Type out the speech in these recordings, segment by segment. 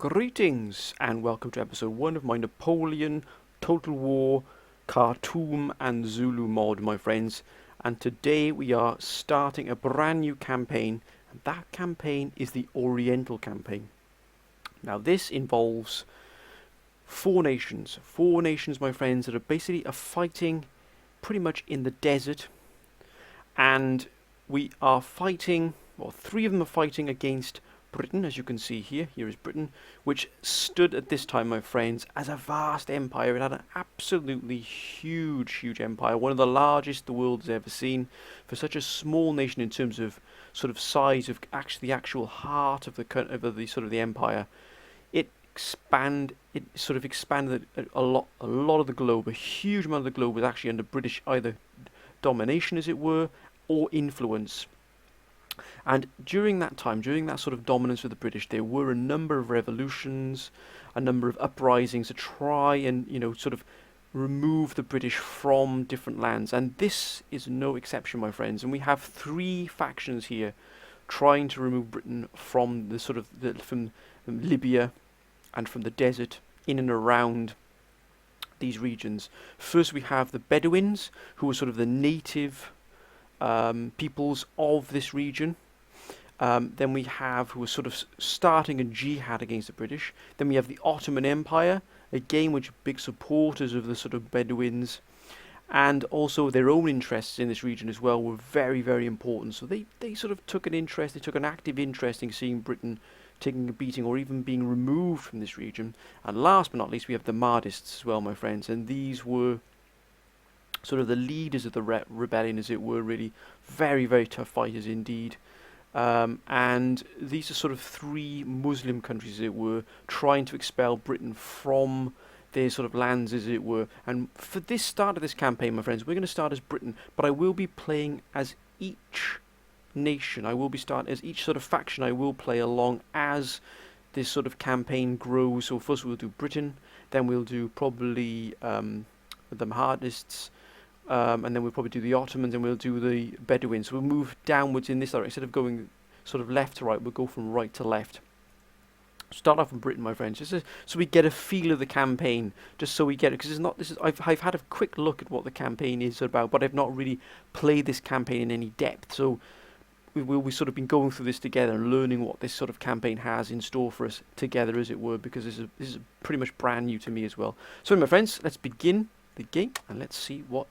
Greetings and welcome to episode 1 of my Napoleon, Total War, Khartoum and Zulu mod, my friends. And today we are starting a brand new campaign, and that campaign is the Oriental campaign. Now this involves four nations, my friends, that are basically fighting pretty much in the desert. And we are fighting, well, three of them are fighting against Britain, as you can see here. Here is Britain, which stood at this time, my friends, as a vast empire. It had an absolutely huge empire, one of the largest the world has ever seen for such a small nation in terms of sort of size of actually the actual heart of the sort of the empire. It sort of expanded a lot of the globe. A huge amount of the globe was actually under British either domination, as it were, or influence. And during that time, during that sort of dominance of the British, there were a number of revolutions, a number of uprisings to try and, sort of remove the British from different lands. And this is no exception, my friends. And we have three factions here trying to remove Britain from the sort of from Libya and from the desert in and around these regions. First, we have the Bedouins, who are sort of the native peoples of this region. Then we have who are sort of starting a jihad against the British. Then we have the Ottoman Empire, again, which are big supporters of the sort of Bedouins, and also their own interests in this region as well were very important. So they sort of took an active interest in seeing Britain taking a beating or even being removed from this region. And last but not least, we have the Mahdists as well, my friends, and these were sort of the leaders of the rebellion, as it were, really very tough fighters indeed. And these are sort of three Muslim countries, as it were, trying to expel Britain from their sort of lands, as it were. And for this start of this campaign, my friends, we're going to start as Britain, but I will be playing as each nation. I will be starting as each sort of faction. I will play along as this sort of campaign grows. So first we'll do Britain, then we'll do probably the Mahdists, and then we'll probably do the Ottomans, and we'll do the Bedouins. So we'll move downwards in this direction. Instead of going sort of left to right, we'll go from right to left. Start off in Britain, my friends, just so we get a feel of the campaign, just so we get it, because I've had a quick look at what the campaign is about, but I've not really played this campaign in any depth. So we've sort of been going through this together and learning what this sort of campaign has in store for us together, as it were, because this is pretty much brand new to me as well. So, my friends, let's begin the game and let's see what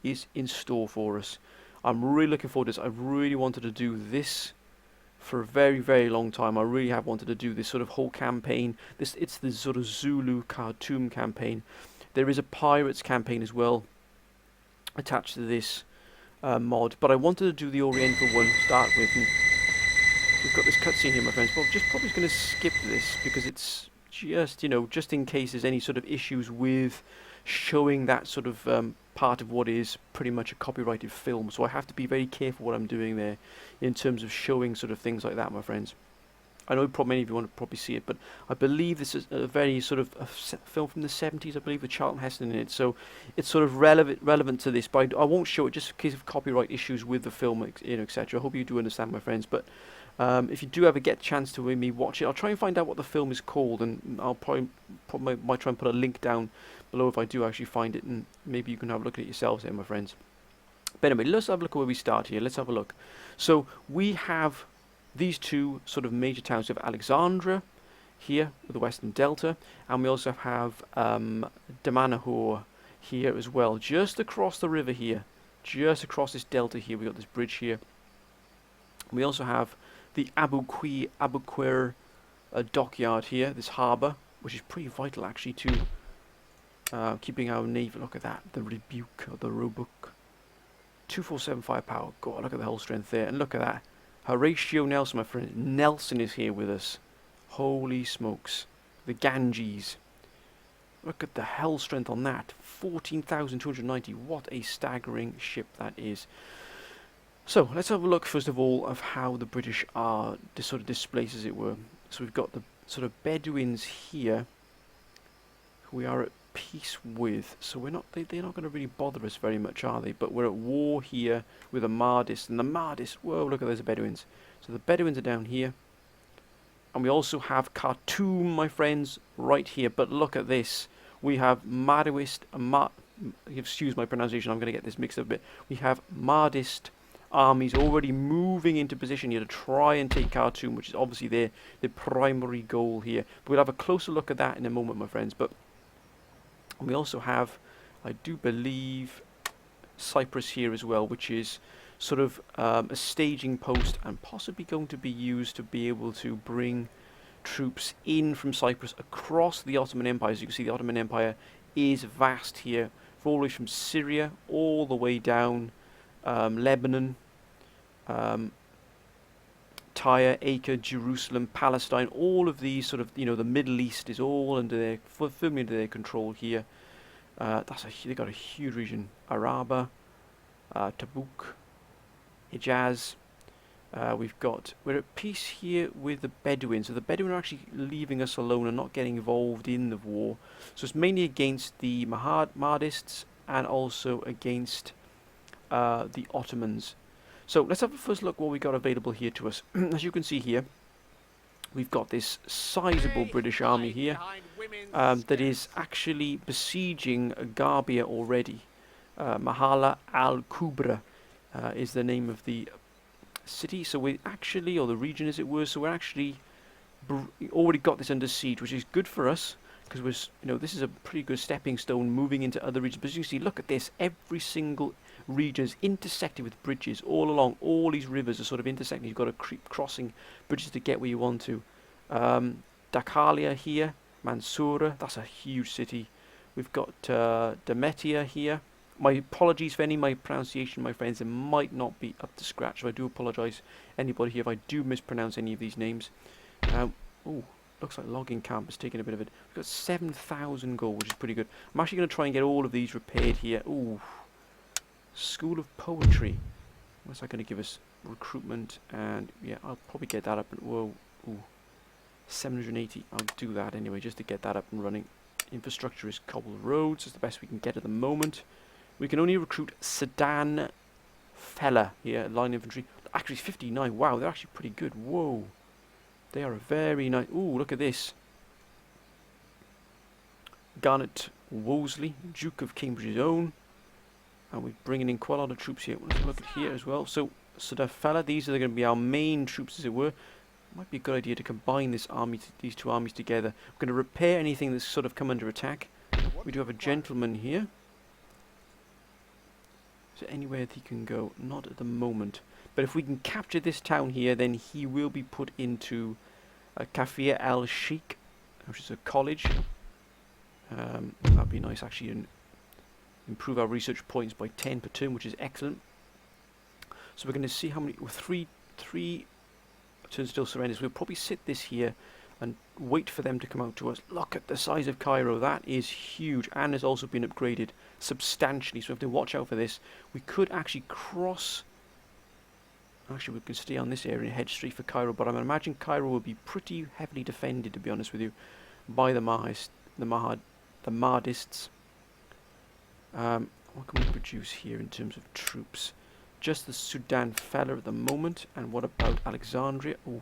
is in store for us. I'm really looking forward to this. I've really wanted to do this for a very long time. I really have wanted to do this sort of whole campaign. It's the sort of Zulu Khartoum campaign. There is a pirates campaign as well attached to this mod, but I wanted to do the Oriental one to start with. And we've got this cutscene here, my friends, but I'm just probably going to skip this because it's just, just in case there's any sort of issues with showing that sort of part of what is pretty much a copyrighted film. So I have to be very careful what I'm doing there in terms of showing sort of things like that, my friends. I know many of you want to probably see it, but I believe this is a very sort of film from the 70s, I believe, with Charlton Heston in it. So it's sort of relevant to this, but I won't show it just in case of copyright issues with the film, etc. I hope you do understand, my friends. But if you do ever get a chance to me watch it, I'll try and find out what the film is called, and I'll probably might try and put a link down below if I do actually find it, and maybe you can have a look at it yourselves there, my friends. But anyway, let's have a look at where we start here. Let's have a look. So we have these two sort of major towns. We have Alexandria here with the Western Delta, and we also have Damanhur here as well, just across the river here, just across this delta here. We got this bridge here. We also have the Abu Qir dockyard here, this harbour, which is pretty vital actually to keeping our navy. Look at that, the Rebuke or the Roebuck, 247 firepower. God, look at the hull strength there, and look at that. Horatio Nelson, my friend. Nelson is here with us. Holy smokes. The Ganges. Look at the hull strength on that. 14,290. What a staggering ship that is. So, let's have a look, first of all, of how the British are sort of displaced, as it were. So we've got the sort of Bedouins here, who we are at peace with. So they're not going to really bother us very much, are they? But we're at war here with the Mahdists. And the Mahdists, whoa, look at those Bedouins. So the Bedouins are down here. And we also have Khartoum, my friends, right here. But look at this. We have excuse my pronunciation, I'm going to get this mixed up a bit. We have Mahdist armies already moving into position here to try and take Khartoum, which is obviously their primary goal here. But we'll have a closer look at that in a moment, my friends. But we also have, I do believe, Cyprus here as well, which is sort of a staging post and possibly going to be used to be able to bring troops in from Cyprus across the Ottoman Empire. As you can see, the Ottoman Empire is vast here, all the way from Syria all the way down Lebanon, Tyre, Acre, Jerusalem, Palestine. All of these sort of, the Middle East is all under firmly under their control here. They've got a huge region. Araba, Tabuk, Hijaz. We're at peace here with the Bedouins. So the Bedouin are actually leaving us alone and not getting involved in the war. So it's mainly against the Mahdists and also against the Ottomans. So let's have a first look what we got available here to us. As you can see here, we've got this sizable British army here that is actually besieging Garbia already. Mahala Al-Kubra is the name of the city. So we actually, or the region as it were, so we're actually already got this under siege, which is good for us because this is a pretty good stepping stone moving into other regions. But as you can see, look at this, every single region is intersected with bridges all along. All these rivers are sort of intersecting. You've got to keep crossing bridges to get where you want to. Dakalia here, Mansoura, that's a huge city. We've got Demetia here. My apologies for any of my pronunciation, my friends. It might not be up to scratch, so I do apologise anybody here if I do mispronounce any of these names. Looks like logging camp is taking a bit of it. We've got 7,000 gold, which is pretty good. I'm actually going to try and get all of these repaired here. Ooh, School of Poetry. What's that going to give us? Recruitment, and yeah, I'll probably get that up. Whoa, ooh, 780. I'll do that anyway, just to get that up and running. Infrastructure is cobbled roads. It's the best we can get at the moment. We can only recruit Sedan Fella here, line infantry. Actually, 59. Wow, they're actually pretty good. Whoa. They are a very nice... Ooh, look at this. Garnet Wolseley, Duke of Cambridge's own. And we're bringing in quite a lot of troops here. Let's look at here as well. So, Sedan Fella, these are going to be our main troops, as it were. Might be a good idea to combine these two armies together. We're going to repair anything that's sort of come under attack. We do have a gentleman here. Is there anywhere that he can go? Not at the moment. But if we can capture this town here, then he will be put into Kafir al-Sheikh, which is a college. That'd be nice, actually, and improve our research points by 10 per turn, which is excellent. So we're going to see how many... Three turns still surrender. So we'll probably sit this here and wait for them to come out to us. Look at the size of Cairo. That is huge, and has also been upgraded substantially, so we have to watch out for this. We could actually cross... Actually, we can stay on this area and head straight for Cairo, but I imagine Cairo will be pretty heavily defended, to be honest with you, by the Mahdists. What can we produce here in terms of troops? Just the Sudan Fella at the moment, and what about Alexandria? Ooh,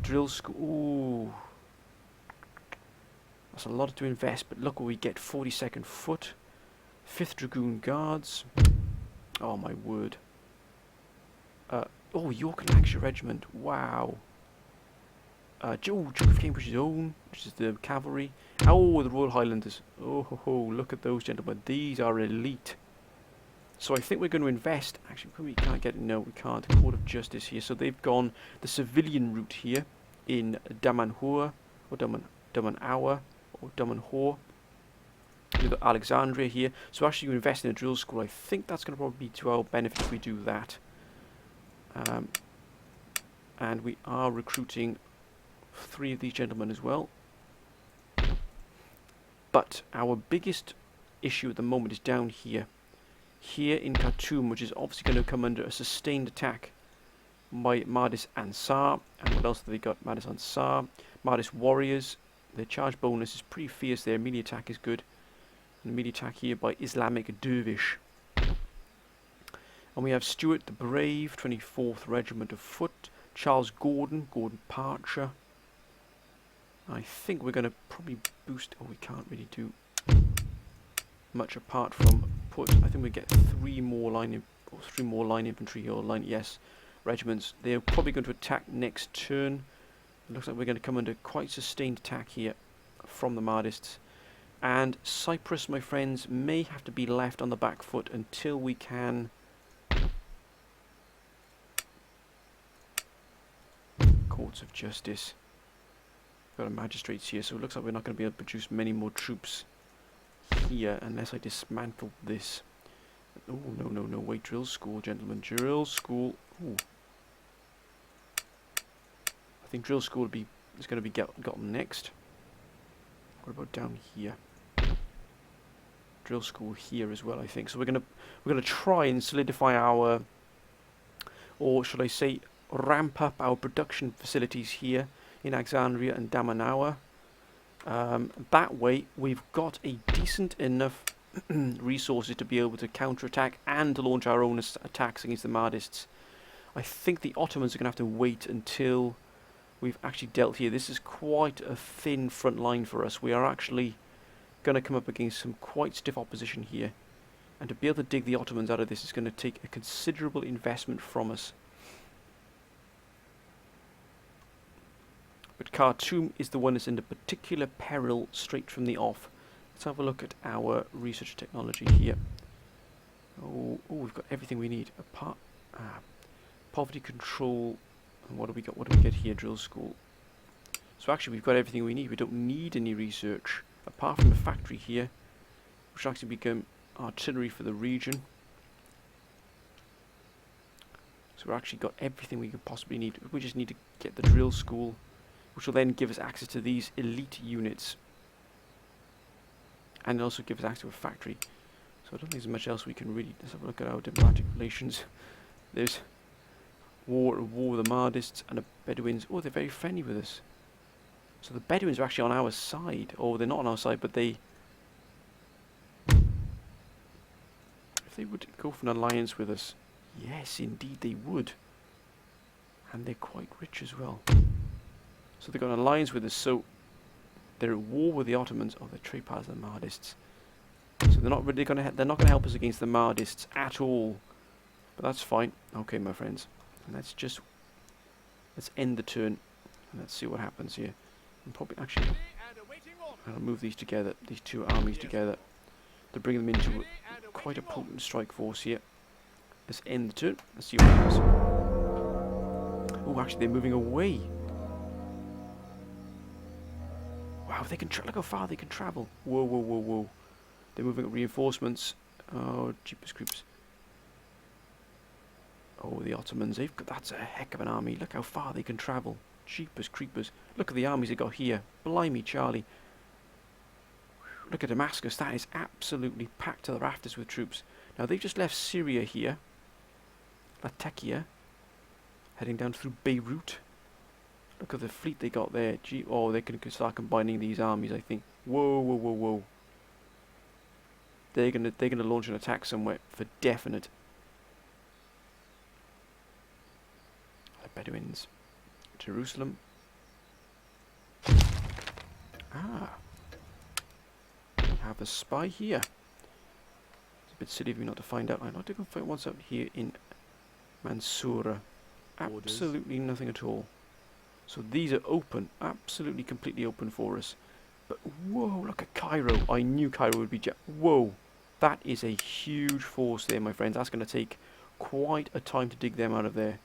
drill school. Ooh, that's a lot to invest, but look what we get: 42nd Foot, 5th Dragoon Guards. Oh my word! York and Lancashire Regiment. Wow. Duke of Cambridge's own, which is the cavalry. Oh, the Royal Highlanders. Oh, look at those gentlemen. These are elite. So I think we're going to invest. Actually, we can't get it. No, we can't. Court of Justice here. So they've gone the civilian route here in Damanhur, or Damanhour, or Damanhur. We've got Alexandria here. So actually, you invest in a drill school. I think that's going to probably be to our benefit if we do that. And we are recruiting 3 of these gentlemen as well. But our biggest issue at the moment is down here. Here in Khartoum, which is obviously going to come under a sustained attack by Mahdist Ansar. And what else have they got? Mahdist Ansar, Mahdist warriors. Their charge bonus is pretty fierce there. Melee attack is good. And melee attack here by Islamic Dervish. And we have Stuart the Brave, 24th Regiment of Foot. Charles Gordon, Gordon Parcher. I think we're going to probably boost... Oh, we can't really do much apart from put... I think we get three more line infantry or regiments. They're probably going to attack next turn. It looks like we're going to come under quite sustained attack here from the Mahdists. And Cyprus, my friends, may have to be left on the back foot until we can... Courts of Justice. Got a magistrates here, so it looks like we're not going to be able to produce many more troops here unless I dismantle this. Oh, no, wait, drill school, gentlemen, drill school. Ooh. I think drill school is going to be gotten next. What about down here? Drill school here as well, I think. So we're gonna try and solidify our, or should I say, ramp up our production facilities here in Alexandria and Damanawa. That way, we've got a decent enough resources to be able to counterattack and to launch our own attacks against the Mahdists. I think the Ottomans are going to have to wait until we've actually dealt here. This is quite a thin front line for us. We are actually going to come up against some quite stiff opposition here. And to be able to dig the Ottomans out of this is going to take a considerable investment from us. But Khartoum is the one that's in the particular peril straight from the off. Let's have a look at our research technology here. Oh, we've got everything we need. Apart, poverty control. And what do we got? What do we get here? Drill school. So actually, we've got everything we need. We don't need any research apart from the factory here, which will actually become artillery for the region. So we've actually got everything we could possibly need. We just need to get the drill school, which will then give us access to these elite units. And also give us access to a factory. So I don't think there's much else we can really... Let's have a look at our diplomatic relations. There's war with the Mahdists and the Bedouins. Oh, they're very friendly with us. So the Bedouins are actually on our side. Or they're not on our side, but they... If they would go for an alliance with us, yes, indeed they would. And they're quite rich as well. So they've got an alliance with us, so they're at war with the Ottomans. Oh, they're trade partners of the Mahdists. So they're not really going to help us against the Mahdists at all. But that's fine. Okay, my friends. And let's end the turn and let's see what happens here. And probably actually I'll move these together, these two armies together, to bring them into quite a potent strike force here. Let's end the turn. Let's see what happens. Oh, actually they're moving away. Wow, they can look how far they can travel. Whoa. They're moving up reinforcements. Oh, jeepers creepers. Oh, the Ottomans, that's a heck of an army. Look how far they can travel. Jeepers creepers. Look at the armies they got here. Blimey Charlie. Look at Damascus, that is absolutely packed to the rafters with troops. Now they've just left Syria here. Latakia. Heading down through Beirut. Look at the fleet they got there. Gee, oh, they can start combining these armies, I think. Whoa. They're gonna launch an attack somewhere for definite. The Bedouins. Jerusalem. Ah. Have a spy here. It's a bit silly of me not to find out. I'd like to go find what's up here in Mansoura. Absolutely nothing at all. So these are open. Absolutely completely open for us. But whoa, look at Cairo. I knew Cairo would be... Whoa. That is a huge force there, my friends. That's going to take quite a time to dig them out of there.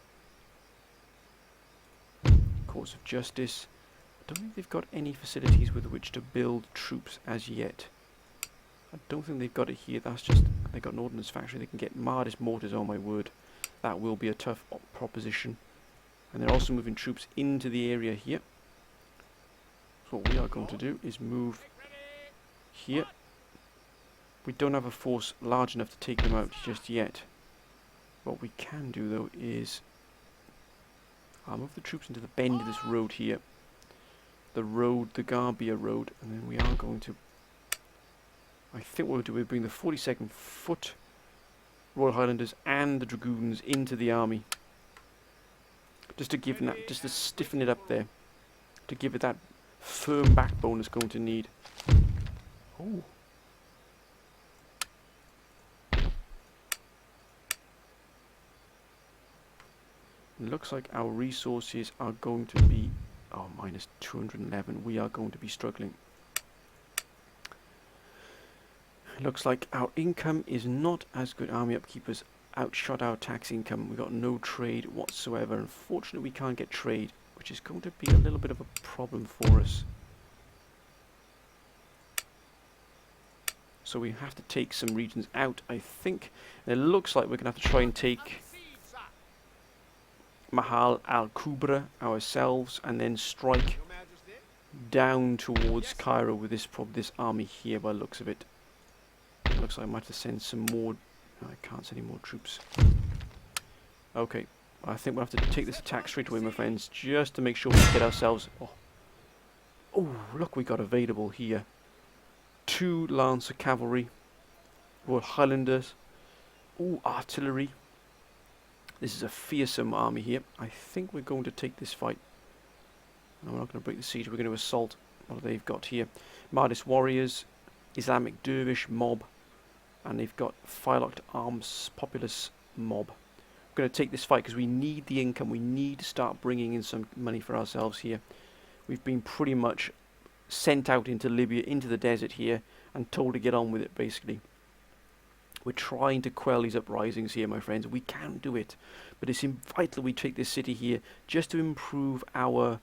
Courts of Justice. I don't think they've got any facilities with which to build troops as yet. I don't think they've got it here. That's just... They've got an ordnance factory. They can get Mardis mortars, oh my word. That will be a tough proposition. And they're also moving troops into the area here. So what we are going to do is move here. We don't have a force large enough to take them out just yet. What we can do though is... I'll move the troops into the bend of this road here. The road, the Garbia road. And then we are going to... I think what we'll do is bring the 42nd Foot Royal Highlanders and the Dragoons into the army. Just to give that, just to stiffen it up there. To give it that firm backbone it's going to need. Oh. It looks like our resources are going to be, oh, minus 211. We are going to be struggling. It looks like our income is not as good. Army upkeepers outshot our tax income. We've got no trade whatsoever. Unfortunately, we can't get trade, which is going to be a little bit of a problem for us. So we have to take some regions out, I think. And it looks like we're going to have to try and take Mahala, Al-Kubra ourselves, and then strike down towards Cairo with this army here by the looks of it. It looks like I might have to send some more. No, I can't send any more troops. Okay, I think we'll have to take this attack straight away, my friends, just to make sure we get ourselves... Oh, look, we got available here. 2 Lancer cavalry, Royal Highlanders, artillery. This is a fearsome army here. I think we're going to take this fight. No, we're not going to break the siege. We're going to assault what they've got here. Mahdist warriors, Islamic dervish mob, and they've got Firelocked arms populace mob. We're going to take this fight because we need the income. We need to start bringing in some money for ourselves here. We've been pretty much sent out into Libya, into the desert here, and told to get on with it, basically. We're trying to quell these uprisings here, my friends. We can do it, but it's vital we take this city here just to improve our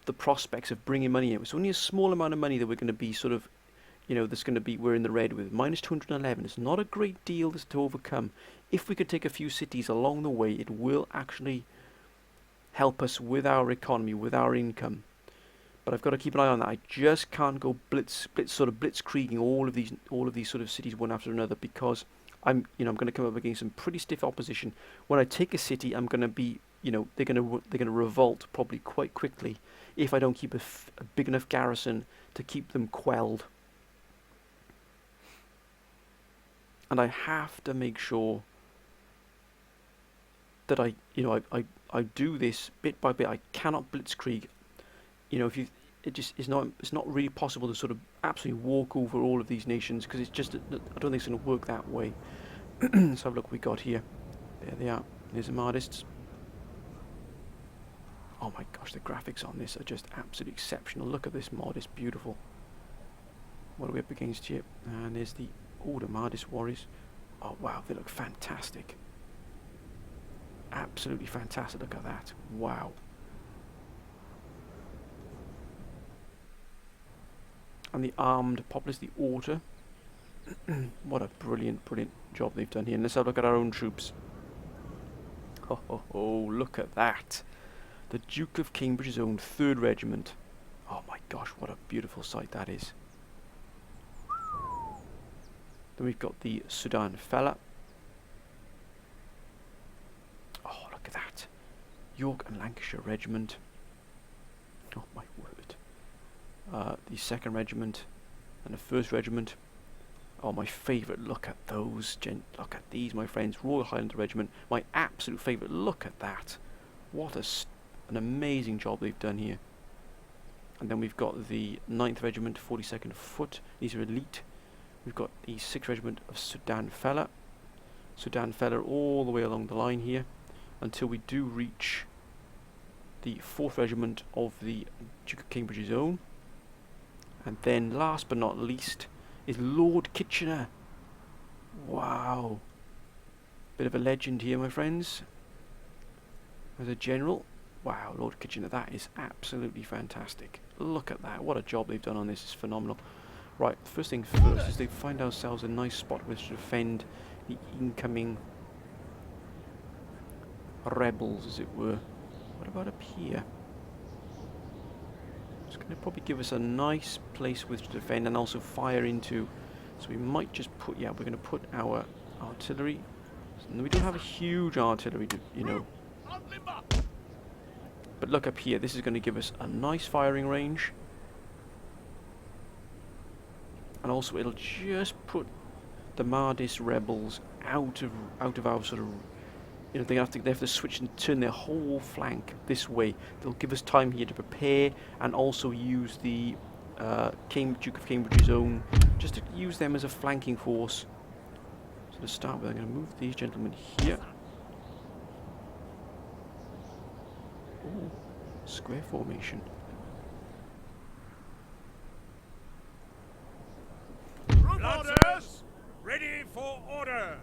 the prospects of bringing money in. It's only a small amount of money that we're going to be sort of, you know, that's going to be, we're in the red with. Minus 211. It's not a great deal to overcome. If we could take a few cities along the way, it will actually help us with our economy, with our income. But I've got to keep an eye on that. I just can't go blitzkrieging all of these sort of cities one after another, because I'm going to come up against some pretty stiff opposition. When I take a city, I'm going to be, they're going to revolt probably quite quickly if I don't keep a big enough garrison to keep them quelled. And I have to make sure that I do this bit by bit. I cannot blitzkrieg. It's not really possible to sort of absolutely walk over all of these nations, because it's just, I don't think it's going to work that way. So look, we got here. There they are. There's the Mahdists. Oh my gosh, the graphics on this are just absolutely exceptional. Look at this mod, it's beautiful. What are we up against here? And there's the Mahdist warriors. Oh wow, they look fantastic. Absolutely fantastic. Look at that. Wow. And the armed populace, the Order. What a brilliant, brilliant job they've done here. And let's have a look at our own troops. Oh, look at that. The Duke of Cambridge's own 3rd Regiment. Oh my gosh, what a beautiful sight that is. Then we've got the Sudan Fella. Oh, look at that. York and Lancashire Regiment. Oh my word. The 2nd Regiment and the 1st Regiment. Oh, my favourite. Look at those. Look at these, my friends. Royal Highlander Regiment. My absolute favourite. Look at that. What an amazing job they've done here. And then we've got the 9th Regiment, 42nd Foot. These are elite. We've got the 6th Regiment of Sudan Fella. Sudan Fella all the way along the line here, until we do reach the 4th Regiment of the Duke of Cambridge's own. And then last but not least is Lord Kitchener. Wow. Bit of a legend here, my friends. As a general. Wow, Lord Kitchener, that is absolutely fantastic. Look at that. What a job they've done on this. It's phenomenal. Right, first thing first is they find ourselves a nice spot which to defend the incoming rebels, as it were. What about up here? It's going to probably give us a nice place which to defend and also fire into. So we might just put, we're going to put our artillery. So we don't have a huge artillery, But look up here, this is going to give us a nice firing range. And also it'll just put the Mahdist rebels out of our sort of you know, they have to switch and turn their whole flank this way. They'll give us time here to prepare and also use the Duke of Cambridge's own, just to use them as a flanking force. So to start with, I'm going to move these gentlemen here. Ooh, square formation. Orders! Ready for orders!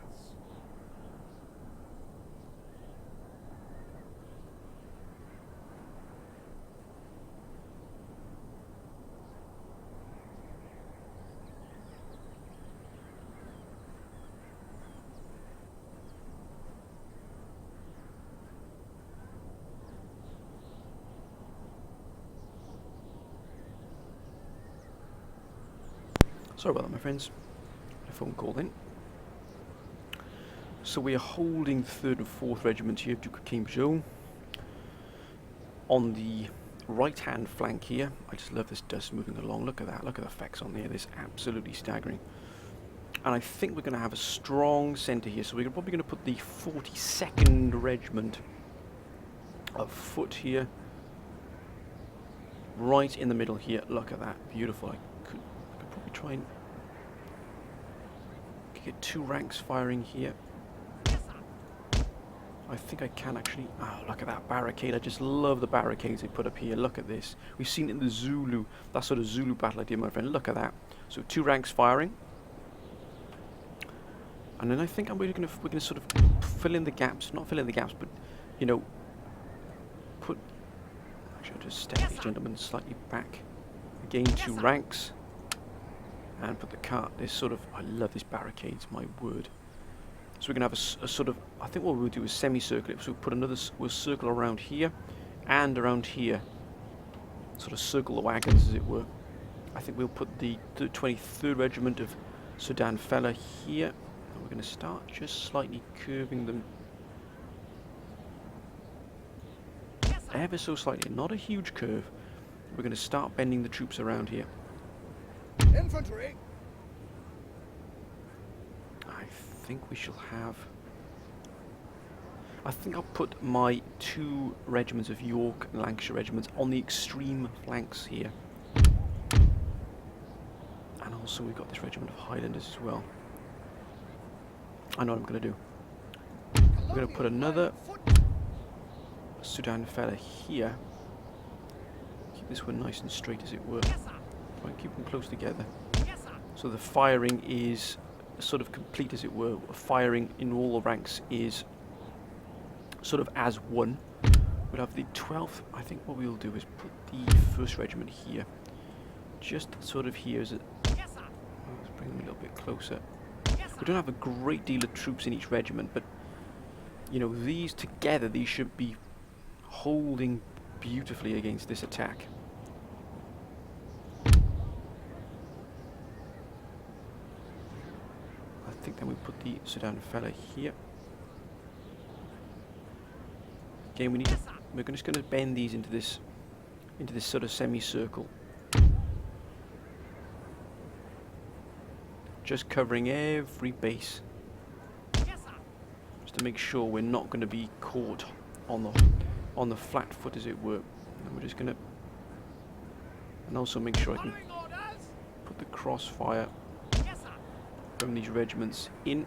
Sorry about that, my friends. A phone call in. So we are holding the 3rd and 4th Regiment here, Duke of Cambridge own. On the right-hand flank here, I just love this dust moving along. Look at that. Look at the effects on there. This is absolutely staggering. And I think we're going to have a strong centre here. So we're probably going to put the 42nd Regiment of foot here. Right in the middle here. Look at that. Beautiful. I could probably try and get 2 ranks firing here. I think I can actually. Oh, look at that barricade. I just love the barricades they put up here. Look at this. We've seen it in the Zulu, that sort of Zulu battle I did, my friend. Look at that. So 2 ranks firing. And then I think we're going to sort of fill in the gaps. Not fill in the gaps, but, you know, put. Actually, I'll just step these gentlemen slightly back. Again, 2 ranks. And put the cart. This sort of. I love these barricades, my word. So we're going to have a sort of, I think what we'll do is semicircle it. So we'll put another, we'll circle around here and around here. Sort of circle the wagons, as it were. I think we'll put the 23rd Regiment of Sudan Fella here. And we're going to start just slightly curving them. Ever so slightly, not a huge curve. We're going to start bending the troops around here. Infantry! I think we shall have. I think I'll put my 2 regiments of York and Lancashire regiments on the extreme flanks here. And also we've got this regiment of Highlanders as well. I know what I'm going to do. We're going to put another Sudan fella here. Keep this one nice and straight, as it were. Try and keep them close together. So the firing is sort of complete, as it were. Firing in all the ranks is sort of as one. We'll have the 12th. I think what we'll do is put the 1st Regiment here. Just sort of here as a. Let's bring them a little bit closer. We don't have a great deal of troops in each regiment, but you know, these together, these should be holding beautifully against this attack. I think then we put the Sudan fella here. Again, we're just going to bend these into this sort of semicircle, just covering every base, just to make sure we're not going to be caught on the flat foot, as it were. And we're just going to, and also make sure I can put the crossfire from these regiments in.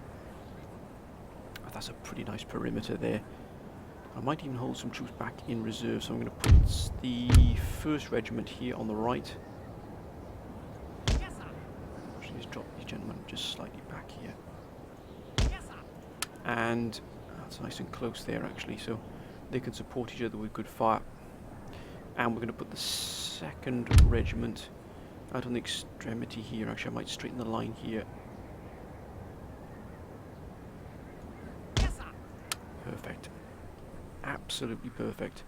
Oh, that's a pretty nice perimeter there. I might even hold some troops back in reserve, so I'm going to put the 1st Regiment here on the right. Actually, just drop these gentlemen just slightly back here. And that's nice and close there, actually, so they can support each other with good fire. And we're going to put the 2nd Regiment out on the extremity here. Actually, I might straighten the line here. Perfect. Absolutely perfect.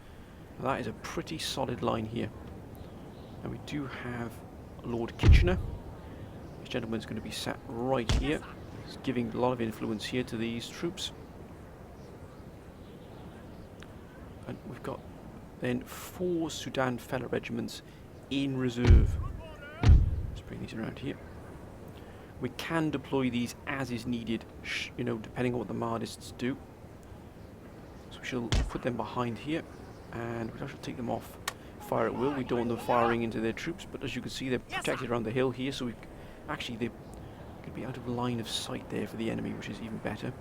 Now that is a pretty solid line here. And we do have Lord Kitchener. This gentleman's going to be sat right here. He's giving a lot of influence here to these troops. And we've got then 4 Sudan fella regiments in reserve. Let's bring these around here. We can deploy these as is needed, you know, depending on what the Mahdists do. we shall put them behind here, and we shall take them off. Fire at will. We don't want them firing into their troops, but as you can see, they're protected around the hill here, so we actually they could be out of line of sight there for the enemy, which is even better.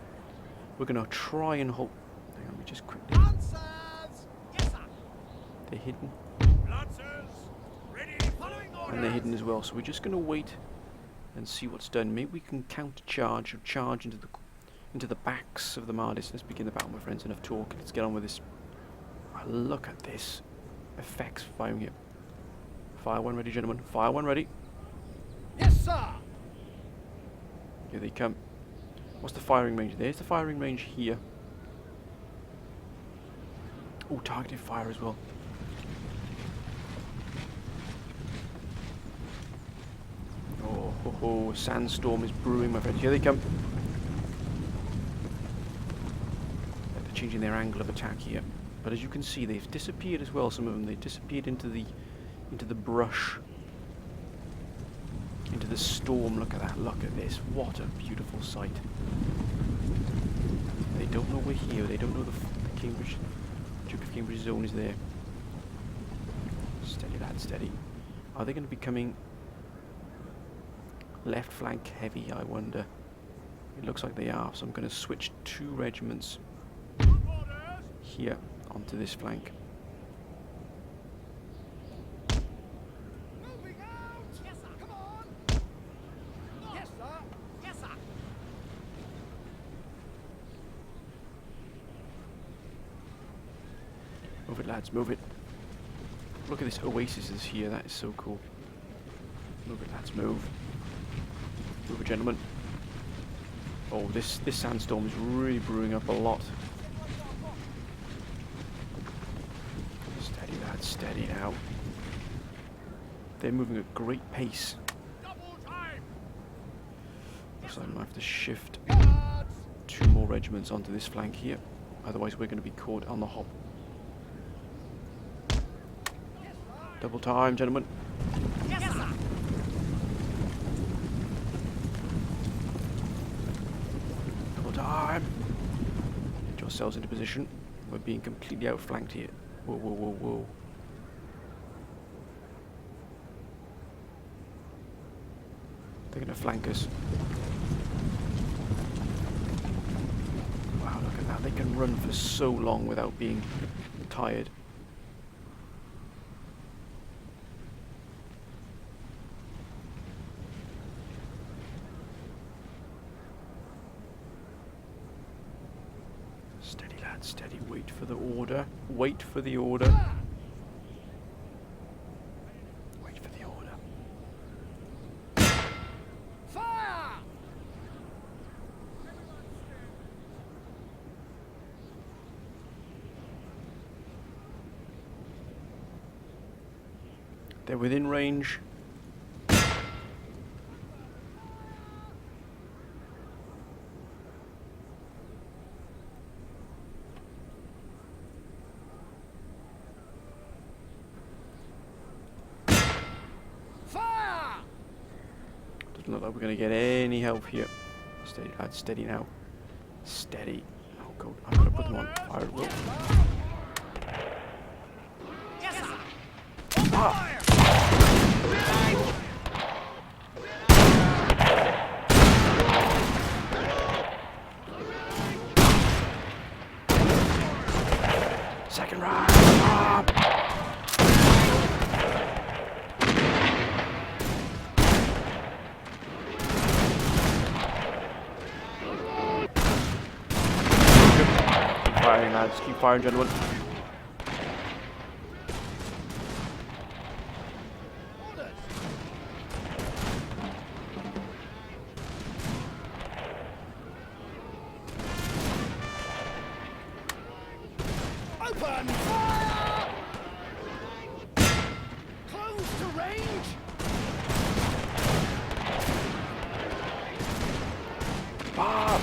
We're going to try and hold. Hang on, we just quickly. They're hidden. And they're hidden as well, so we're just going to wait and see what's done. Maybe we can counter-charge or charge into the backs of the Mahdists. Let's begin the battle, my friends. Enough talk. Let's get on with this. Look at this. Effects firing here. Fire one ready, gentlemen. Fire one ready. Yes, sir. Here they come. What's the firing range? There's the firing range here. Oh, targeted fire as well. Oh, sandstorm is brewing, my friends. Here they come. They're changing their angle of attack here. But as you can see, they've disappeared as well, some of them. They've disappeared into the brush. Into the storm. Look at that. Look at this. What a beautiful sight. They don't know we're here. They don't know the Cambridge, Duke of Cambridge zone is there. Steady, lad, steady. Are they going to be coming left flank heavy, I wonder? It looks like they are, so I'm going to switch 2 regiments here onto this flank. Moving out. Yes, sir. Come on. Yes, sir. Yes, sir. Move it, lads, move it. Look at this oasis is here. That is so cool. Move it, lads, move. Move it, gentlemen. Oh, this sandstorm is really brewing up a lot. Steady, lads, steady now. They're moving at great pace. Double time. So I'm going to have to shift Guards. 2 more regiments onto this flank here. Otherwise we're going to be caught on the hop. Double time, gentlemen. Yes, sir. Double time. Get yourselves into position. We're being completely outflanked here. Whoa, whoa, whoa, whoa. They're going to flank us. Wow, look at that. They can run for so long without being tired. Steady, lad, steady. Wait for the order. Wait for the order. Wait for the order. Fire. They're within range. Fire. Doesn't look like we're going to get any help here. Steady, lads, steady now. Steady. Oh, God. I'm going to put them on fire at will. Yes, sir. Ah! Second round. Ah! Keep firing, lads. Keep firing, gentlemen. Orders. Open fire! Close to range. Bob!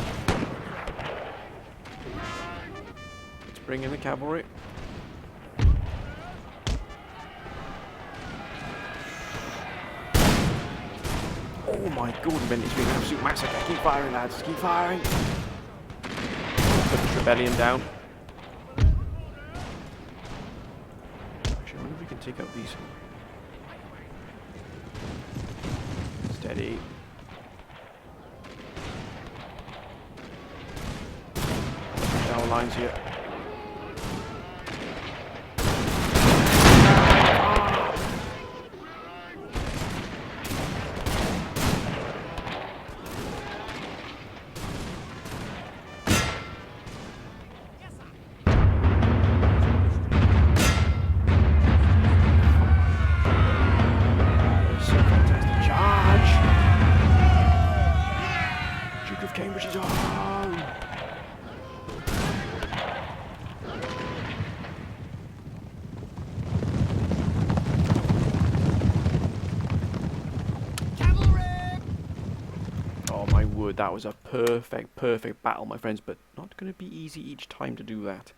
Let's bring in the cavalry. Oh my god, it's been an absolute massacre. Keep firing, lads. Keep firing. Put this rebellion down. take out these. Steady. Down lines here. That was a perfect battle, my friends, but not going to be easy each time to do that.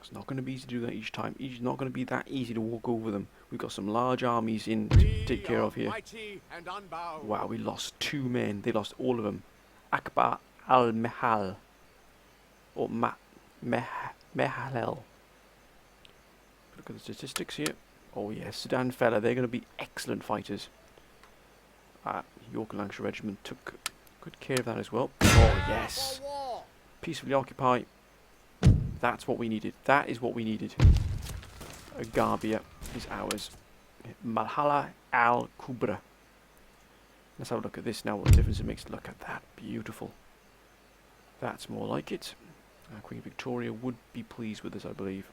It's not going to be easy to do that each time. It's not going to be that easy to walk over them. We've got some large armies in to take care of here. Wow, we lost 2 men. They lost all of them. Akbar al-Mahal. Or Mahalel. Look at the statistics here. Oh yes, Sudan fella, they're going to be excellent fighters. York and Lancashire Regiment took good care of that as well. Oh yes. Peacefully occupy. That's what we needed. That is what we needed. Garbia is ours. Mahala Al-Kubra. Let's have a look at this now, what difference it makes. Look at that. Beautiful. That's more like it. Queen Victoria would be pleased with this, I believe.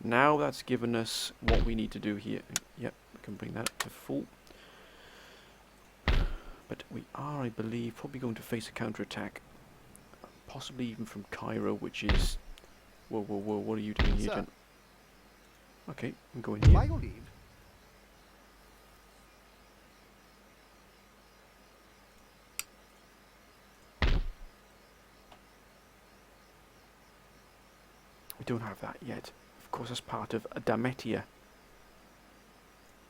Now that's given us what we need to do here. Yep, we can bring that up to full. But we are, I believe, probably going to face a counterattack. Possibly even from Cairo, which is... Whoa, whoa, whoa, what are you doing here, Jen? Okay, I'm going here. By your leave. We don't have that yet. Of course, as part of Adametia.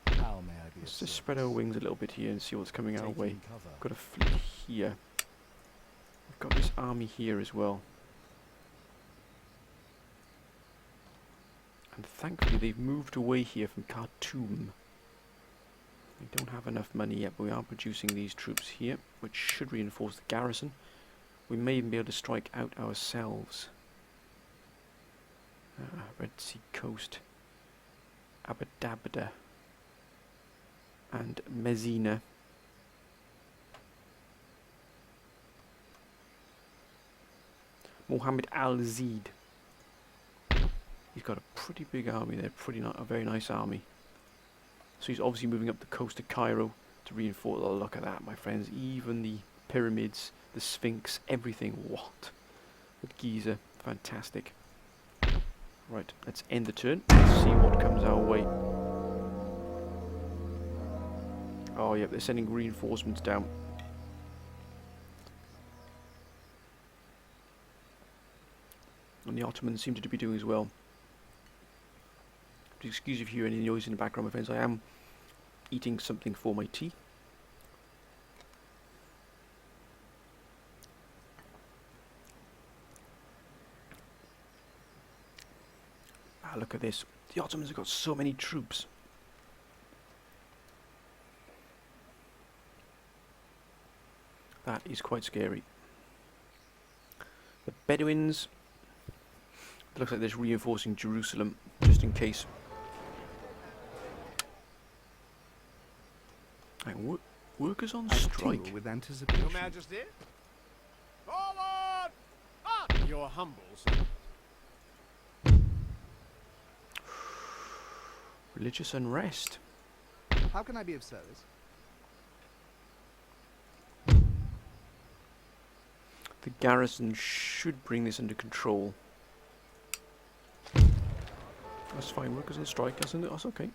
How may I be? Let's just spread our wings a little bit here and see what's coming our way. Got a fleet here. We've got this army here as well. And thankfully they've moved away here from Khartoum. We don't have enough money yet, but we are producing these troops here, which should reinforce the garrison. We may even be able to strike out ourselves. Red Sea Coast, Abadabada, and Messina. Mohammed Al-Zid. He's got a pretty big army there, a very nice army. So he's obviously moving up the coast to Cairo to reinforce. Oh, look at that, my friends. Even the pyramids, the Sphinx, everything. What? With Giza. Fantastic. Right, let's end the turn. Let's see what comes our way. Oh, yeah, they're sending reinforcements down. And the Ottomans seem to be doing as well. Please excuse if you hear any noise in the background, my friends. I am eating something for my tea. Ah, look at this. The Ottomans have got so many troops. That is quite scary. The Bedouins. It looks like they're reinforcing Jerusalem, just in case. And workers on strike. With anticipation. Your Majesty? Forward! Up! Your humble, sir. Religious unrest. How can I be of service? The garrison should bring this under control. That's fine, workers on strike, that's okay.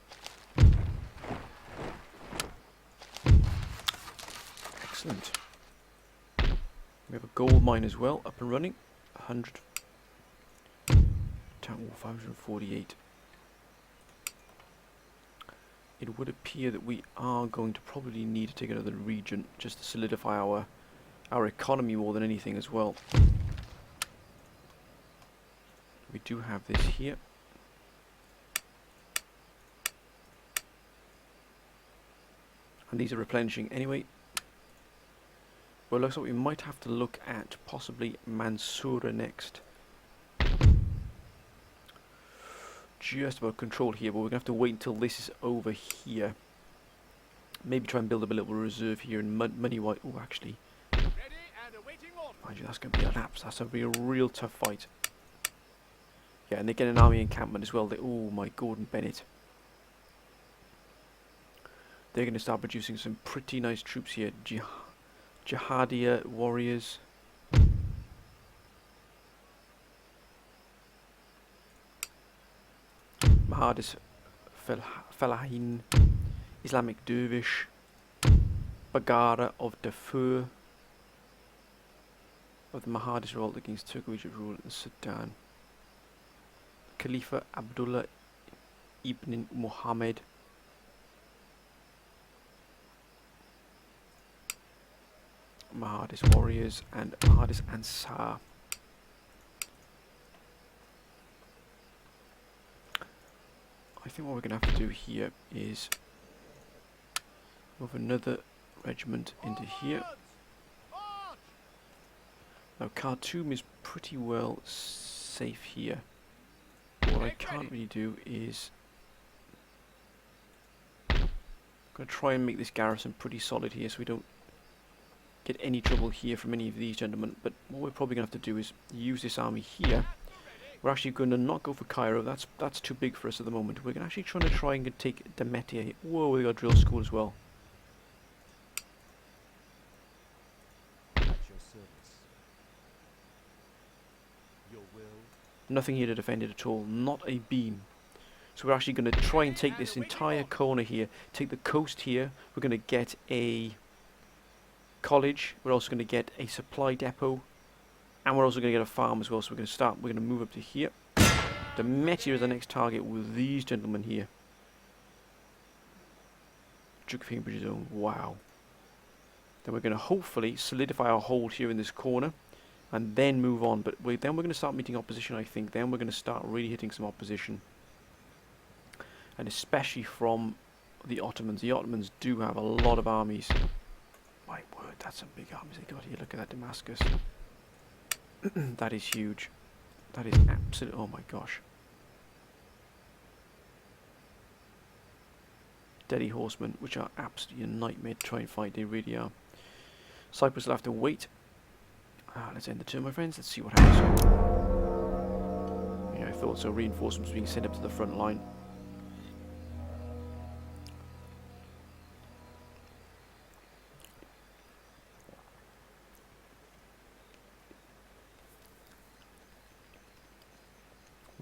Excellent. We have a gold mine as well, up and running. 100. Town Wall 548. It would appear that we are going to probably need to take another region just to solidify our economy more than anything as well. We do have this here. And these are replenishing anyway. Well, looks like we might have to look at possibly Mansoura next. Just about control here, but we're going to have to wait until this is over here. Maybe try and build up a little reserve here in money white. Oh, actually. Ready and awaiting orders. Mind you, that's going to be a lapse. That's going to be a real tough fight. Yeah, and they get an army encampment as well. Oh my Gordon Bennett. They're going to start producing some pretty nice troops here. Jihadiya warriors. Mahadis Falahin. Islamic Dervish. Bagara of Darfur. Of the Mahadis revolt against Turco-Egypt rule in Sudan. Khalifa Abdullah ibn Muhammad. Mahadis warriors and Mahadis Ansar. I think what we're going to have to do here is move another regiment into here. March! Now Khartoum is pretty well safe here. What I can't really do is I'm going to try and make this garrison pretty solid here so we don't get any trouble here from any of these gentlemen. But what we're probably going to have to do is use this army here. We're actually going to not go for Cairo. That's too big for us at the moment. We're actually trying to try and take Demetia. Whoa, we got drill school as well. At your service. Your will. Nothing here to defend it at all. Not a beam. So we're actually going to try and take this entire corner here. Take the coast here. We're going to get a college. We're also going to get a supply depot. And we're also going to get a farm as well. So we're going to move up to here. Demetia is the next target with these gentlemen here. Duke of Cambridge zone. Wow. Then we're going to hopefully solidify our hold here in this corner. And then move on. But then we're going to start meeting opposition, I think. Then we're going to start really hitting some opposition. And especially from the Ottomans. The Ottomans do have a lot of armies. My word, that's some big armies they got here. Look at that Damascus. That is huge. That is absolute. Oh my gosh. Delhi horsemen, which are absolutely a nightmare to try and fight. They really are. Cyprus will have to wait. Let's end the turn, my friends. Let's see what happens. Yeah, I thought so. Reinforcements being sent up to the front line.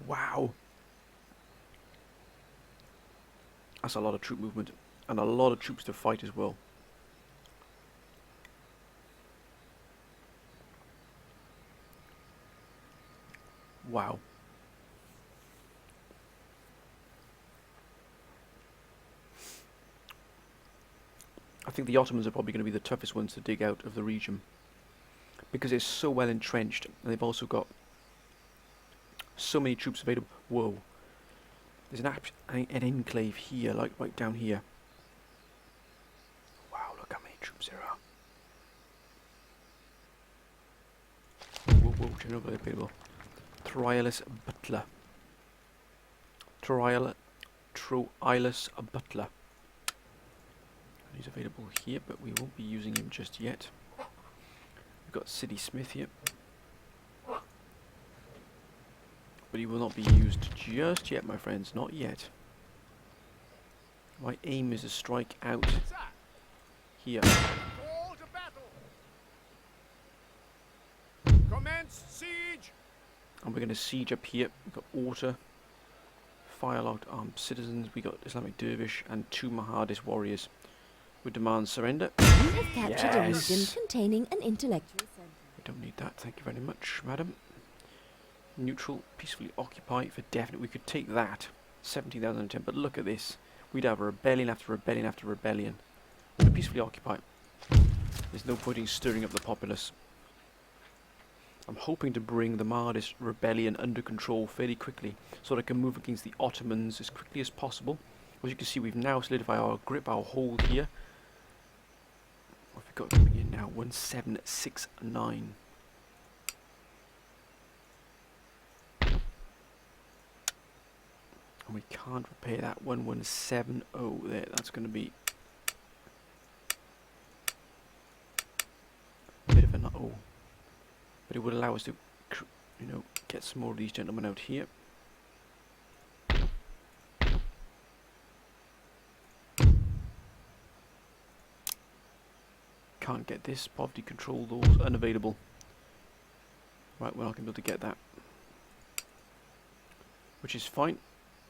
Wow. That's a lot of troop movement. And a lot of troops to fight as well. Wow. I think the Ottomans are probably going to be the toughest ones to dig out of the region. Because it's so well entrenched. And they've also got so many troops available. Whoa. There's an enclave here, like right down here. Wow, look how many troops there are. Whoa, whoa, general available. Troilus Butler. Troilus Butler. He's available here, but we won't be using him just yet. We've got City Smith here. But he will not be used just yet, my friends. Not yet. My aim is to strike out here. Call to battle. Commence siege. And we're going to siege up here. We've got Orta, firelocked armed citizens. We got Islamic Dervish and 2 Mahadis warriors. We demand surrender. You have captured a Yes. region containing an intellectual center. We don't need that. Thank you very much, madam. Neutral, peacefully occupy for definite. We could take that. 17,010. But look at this. We'd have a rebellion after rebellion after rebellion. Peacefully occupy. There's no point in stirring up the populace. I'm hoping to bring the Mahdist rebellion under control fairly quickly, so that I can move against the Ottomans as quickly as possible. As you can see, we've now solidified our grip, our hold here. What have we got coming in now? 1769. And we can't repair that 1170 there. That's going to be a bit of an uh-oh. But it would allow us to, you know, get some more of these gentlemen out here. Can't get this. Poverty control laws unavailable. Right, we're not going to be able to get that. Which is fine.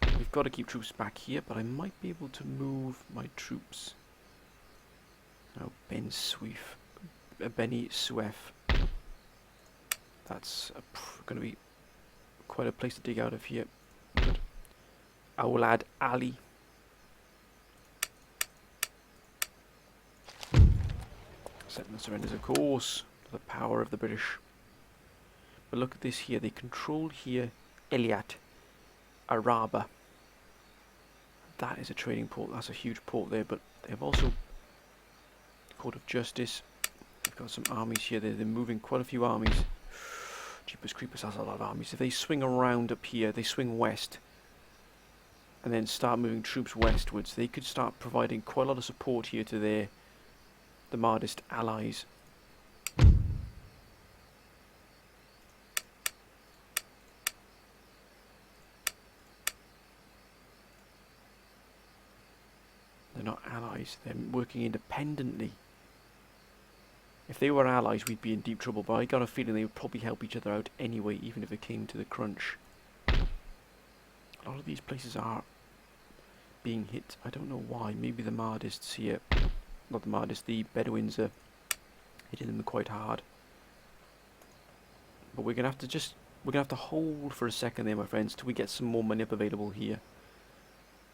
We've got to keep troops back here, but I might be able to move my troops. Now, Beni Suef. That's going to be quite a place to dig out of here. But Aulad Ali. Settlement surrenders, of course, to the power of the British. But look at this here. They control here Eliat, Araba. That is a trading port. That's a huge port there. But they have also Court of Justice. They've got some armies here. They're moving quite a few armies. Jeepers creepers, that's a lot of armies. If they swing around up here, they swing west, and then start moving troops westwards, they could start providing quite a lot of support here to the Mahdist allies. They're not allies, they're working independently. If they were allies, we'd be in deep trouble, but I got a feeling they would probably help each other out anyway, even if it came to the crunch. A lot of these places are being hit. I don't know why. Maybe the Mahdists here, not the Mahdists, the Bedouins are hitting them quite hard. But we're gonna have to hold for a second there, my friends, till we get some more money up available here.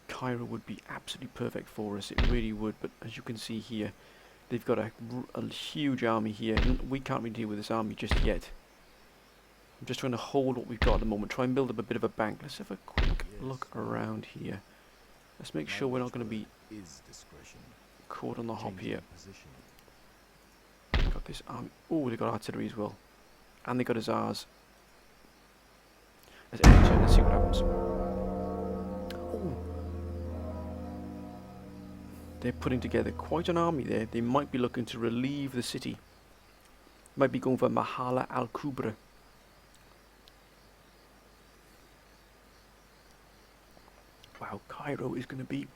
Cairo would be absolutely perfect for us. It really would. But as you can see here, they've got a huge army here, and we can't really deal with this army just yet. I'm just trying to hold what we've got at the moment, try and build up a bit of a bank. Let's have a quick look around here. Let's make sure we're not going to be caught on the hop here. Got this army. Oh, they got artillery as well. And they got hussars. Let's enter, let's see what happens. Oh. They're putting together quite an army there. They might be looking to relieve the city. Might be going for Mahala Al-Kubra. Wow, Cairo is going to be...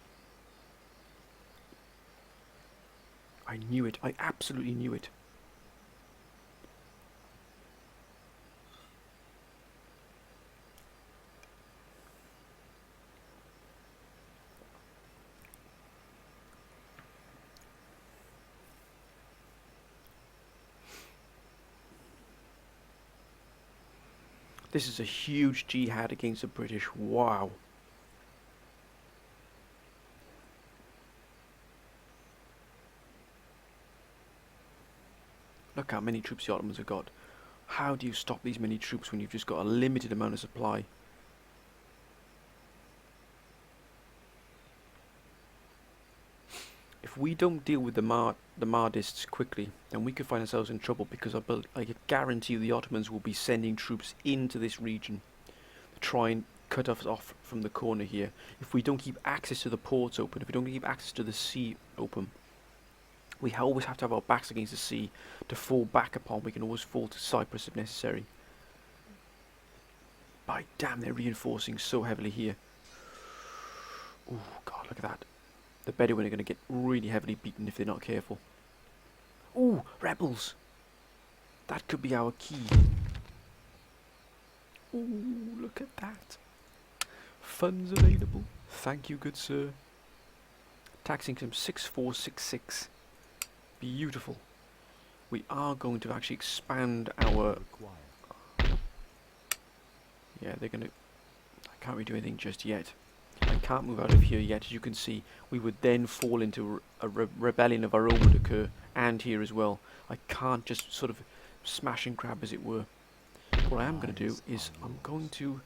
I knew it. I absolutely knew it. This is a huge jihad against the British. Wow. Look how many troops the Ottomans have got. How do you stop these many troops when you've just got a limited amount of supply? If we don't deal with the Mahdists quickly, then we could find ourselves in trouble, because I guarantee you the Ottomans will be sending troops into this region to try and cut us off from the corner here. If we don't keep access to the ports open, if we don't keep access to the sea open, we always have to have our backs against the sea to fall back upon. We can always fall to Cyprus if necessary. By damn, they're reinforcing so heavily here. Oh God, look at that. The Bedouin are going to get really heavily beaten if they're not careful. Ooh, rebels! That could be our key. Ooh, look at that. Funds available. Thank you, good sir. Tax income 6466. Beautiful. We are going to actually expand our... Yeah, they're going to... I can't really do anything just yet. I can't move out of here yet. As you can see, we would then fall into a rebellion of our own would occur, and here as well. I can't just sort of smash and grab, as it were. what I am going to do is I'm going to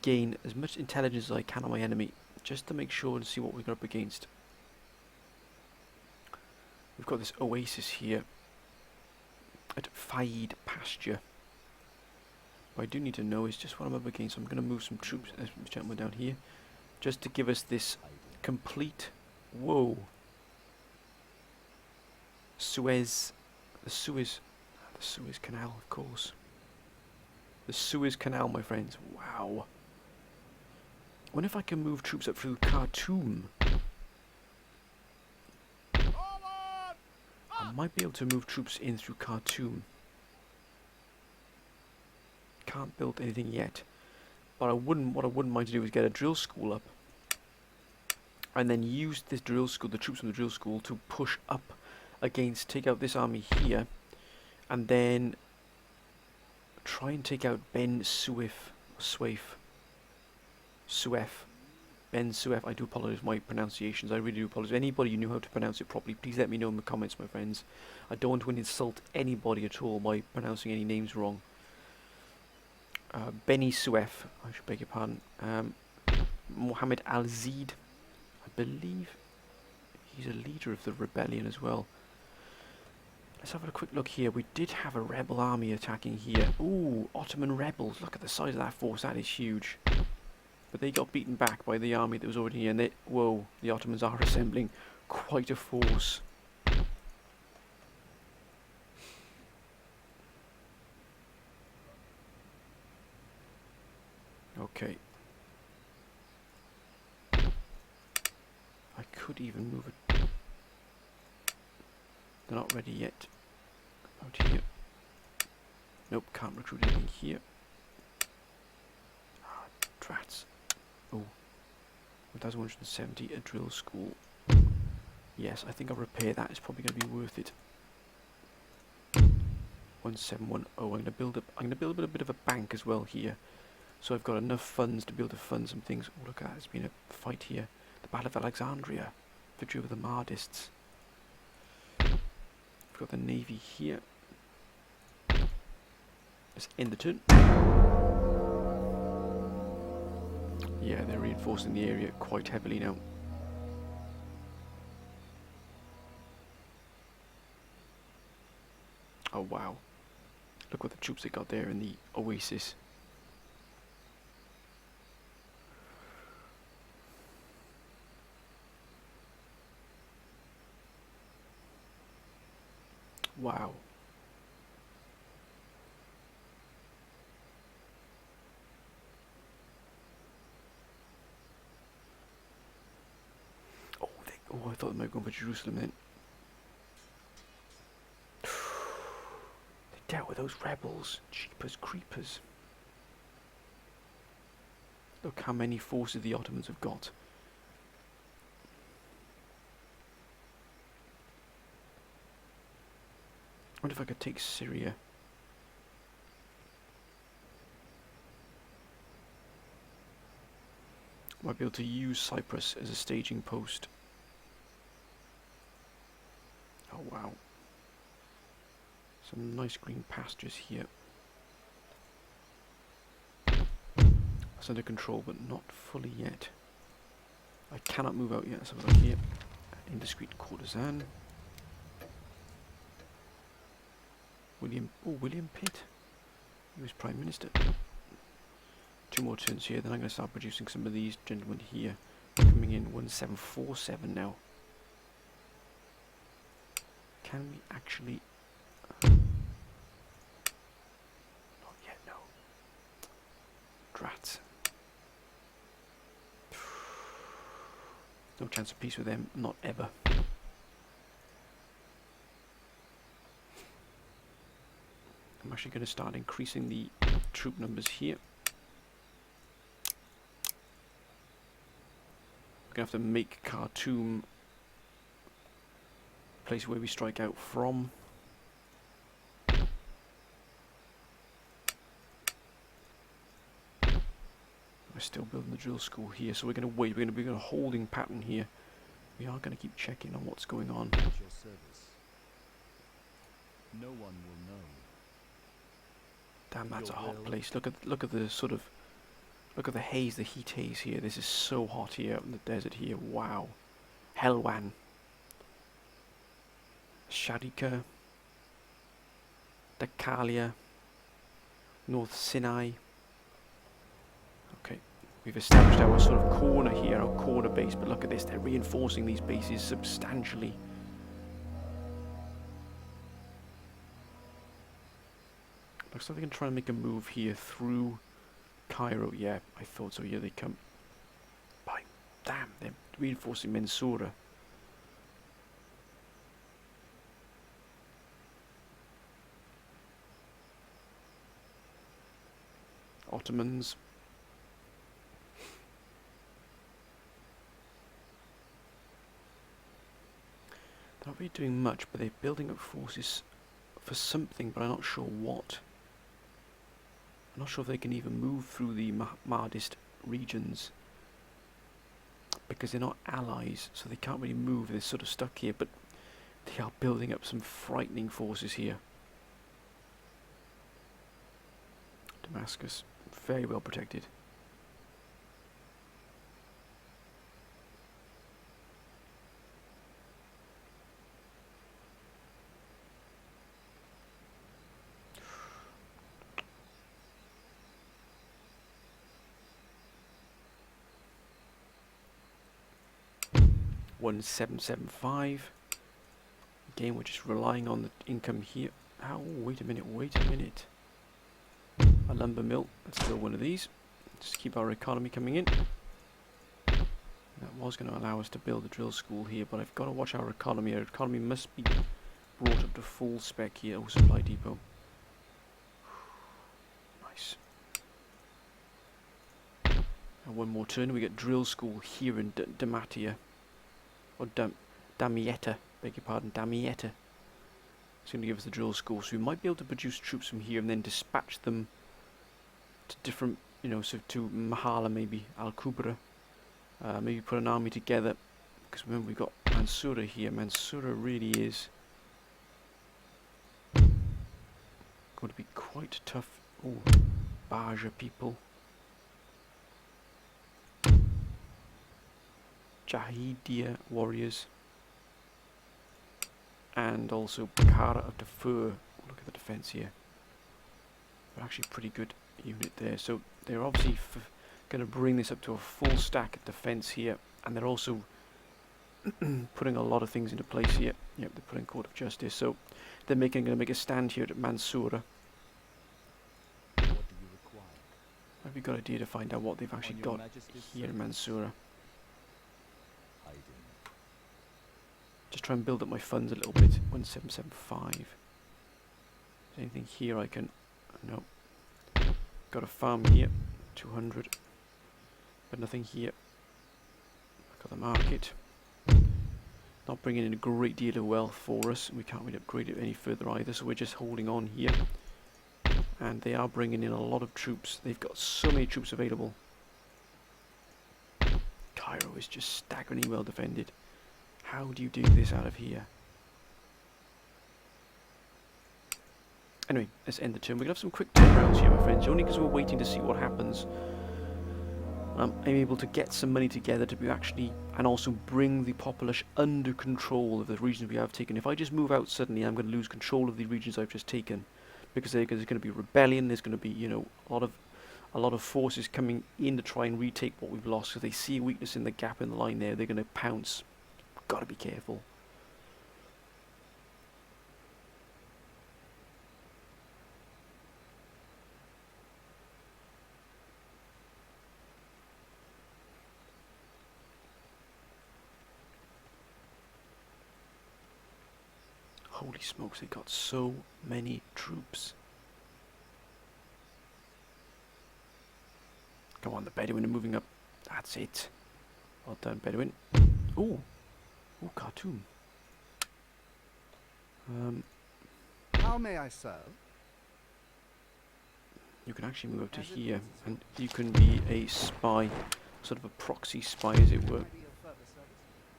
gain as much intelligence as I can on my enemy, just to make sure and see what we're up against. We've got this oasis here at Faid Pasture. What I do need to know is just what I'm up against. So I'm going to move some troops, this gentleman down here, just to give us this complete, whoa, the Suez Canal, of course. The Suez Canal, my friends. Wow. I wonder if I can move troops up through Khartoum. I might be able to move troops in through Khartoum. Can't build anything yet. But what I wouldn't mind to do is get a drill school up. And then use this drill school, the troops from the drill school, to push up against, take out this army here. And then try and take out Ben Suef. Ben Suef. I do apologise for my pronunciations. I really do apologise. Anybody who knew how to pronounce it properly, please let me know in the comments, my friends. I don't want to insult anybody at all by pronouncing any names wrong. Beni Suef, I should beg your pardon. Mohammed Al-Zid, I believe he's a leader of the rebellion as well. Let's have a quick look here. We did have a rebel army attacking here. Ooh, Ottoman rebels. Look at the size of that force. That is huge. But they got beaten back by the army that was already here. And whoa, the Ottomans are assembling quite a force. Okay. I could even move it. They're not ready yet. Out here. Nope, can't recruit anything here. Ah, drats. Oh. 1170, a drill school. Yes, I think I'll repair that. It's probably going to be worth it. 1710. I'm going to build a bit of a bank as well here. So I've got enough funds to be able to fund some things. Oh, look at that. There's been a fight here. The Battle of Alexandria. Victory over the Mahdists. We've got the navy here. Let's end the turn. Yeah, they're reinforcing the area quite heavily now. Oh wow. Look what the troops they got there in the oasis. Wow. Oh, I thought they might go for Jerusalem then. They dealt with those rebels. Jeepers creepers. Look how many forces the Ottomans have got. I wonder if I could take Syria. Might be able to use Cyprus as a staging post. Oh wow. Some nice green pastures here. That's under control, but not fully yet. I cannot move out yet. Let's have a look here. Indiscreet courtesan. William Pitt. He was Prime Minister. 2 more turns here, then I'm going to start producing some of these gentlemen here. Coming in 1747 now. Can we actually... not yet, no. Drats. No chance of peace with them, not ever. I'm actually going to start increasing the troop numbers here. We're going to have to make Khartoum a place where we strike out from. We're still building the drill school here, so we're going to wait. We're going to be in a holding pattern here. We are going to keep checking on what's going on. At your service. No one will know. Damn, that's a Your hot will. place. Look at the sort of look at the haze, the heat haze here. This is so hot here in the desert here. Wow. Helwan. Sharika. Dakalia. North Sinai. Okay, we've established our sort of corner here, our corner base, but look at this, they're reinforcing these bases substantially. Looks like they can try and make a move here through Cairo. Yeah, I thought so. Here they come. Bye. Damn, they're reinforcing Mansoura. Ottomans. They're not really doing much, but they're building up forces for something, but I'm not sure what. I'm not sure if they can even move through the Mahdist regions, because they're not allies, so they can't really move. They're sort of stuck here, but they are building up some frightening forces here. Damascus, very well protected. $1,775. Again, we're just relying on the income here. Oh, wait a minute, wait a minute. A lumber mill, let's build one of these. Just keep our economy coming in. That was going to allow us to build a drill school here, but I've got to watch our economy. Our economy must be brought up to full spec here. Oh, supply depot. Nice. And one more turn, we get drill school here in Damatia. Or Damietta, beg your pardon, Damietta. It's going to give us the drill school, so we might be able to produce troops from here and then dispatch them to different, you know, so to Mahala, maybe Al-Kubra. Maybe put an army together, because remember we've got Mansoura here. Mansoura really is going to be quite tough. Oh, Baja people. Jahidia warriors. And also Bakara of Tafur. Look at the defense here. They're actually a pretty good unit there. So they're obviously going to bring this up to a full stack of defense here. And they're also putting a lot of things into place here. Yep, they're putting Court of Justice. So they're going to make a stand here at Mansoura. What do you require? I've got an idea to find out what they've actually got here in Mansoura. Hiding. Just try and build up my funds a little bit. 1775. Is there anything here I can... No. Got a farm here. 200. But nothing here. Got the market. Not bringing in a great deal of wealth for us. We can't really upgrade it any further either, so we're just holding on here. And they are bringing in a lot of troops. They've got so many troops available. Cairo is just staggeringly well defended. How do you dig this out of here? Anyway, let's end the turn. We're going to have some quick turnarounds here, my friends, only because we're waiting to see what happens. I'm able to get some money together to be actually, and also bring the populace under control of the regions we have taken. If I just move out suddenly, I'm going to lose control of the regions I've just taken, because there's going to be rebellion. There's going to be, you know, a lot of forces coming in to try and retake what we've lost. So if they see a weakness in the gap in the line there, they're going to pounce. Got to be careful. Holy smokes, they got so many troops. Come on, the Bedouin are moving up. That's it. Well done, Bedouin. Ooh. Ooh, Khartoum. How may I serve? You can actually move up to here, and you can be a spy, sort of a proxy spy, as it were.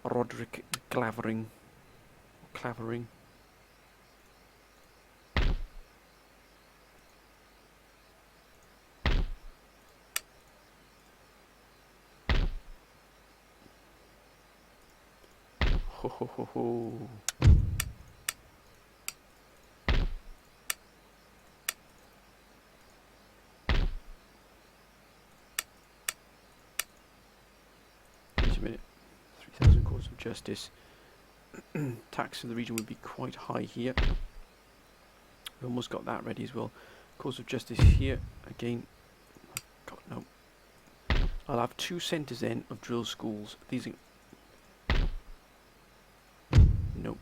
Roderick Clavering. Clavering. Ho ho ho ho. Wait a minute. 3,000 courts of justice. Tax in the region would be quite high here. We almost got that ready as well. Courts of justice here again. God no. I'll have 2 centres then of drill schools. These.